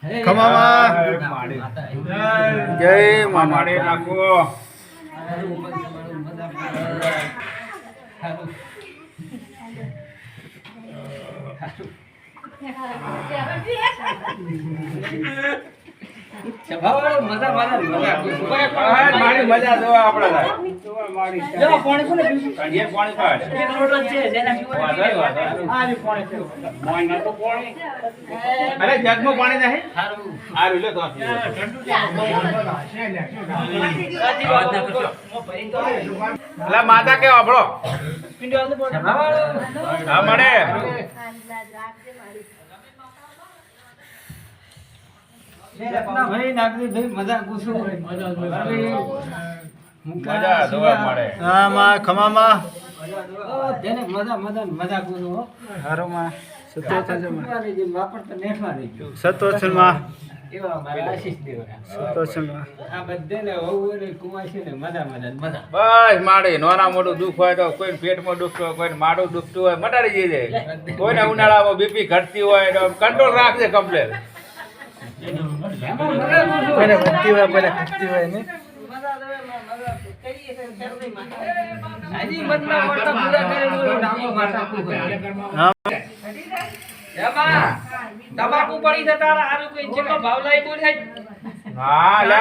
ખમામાં જય માં માડે નાખો મારી મજા જોવા આપણે અરે જગમાં પાણી નહીં આ લે તો અલા માતા કે આપણો હા મળે ભાઈ નાગરી ભાઈ મજા ગુસ્સો મજા જોવા મળે હા માં ખમામાં તેને મજા મજા મજા ગુસ્સો હારો માં સતોષ વાપરતા નેઠવા નહીં સતોષ માં એવા મારા આશીષ દેવરા સતોષ માં આ બધાને વહુ ને કુમાશી ને મજા મજા મજા બસ માડે નાના મોટું દુઃખ હોય તો કોઈ પેટમાં દુખતું હોય કોઈ માડું દુખતું હોય મટાડી જઈ જાય કોઈને ઉનાળામાં બીપી ઘટતી હોય તો કંટ્રોલ રાખજે કમ્પ્લેટ કોઈને ઘટતી હોય કોઈને ઘટતી હોય ને હજી મતલબ મોટા પૂરા કરેલું નામો માતા કુ હા એમાં તમાકુ પડી છે તારા હારું કોઈ જેટલો ભાવ લાઈ બોલ હા લે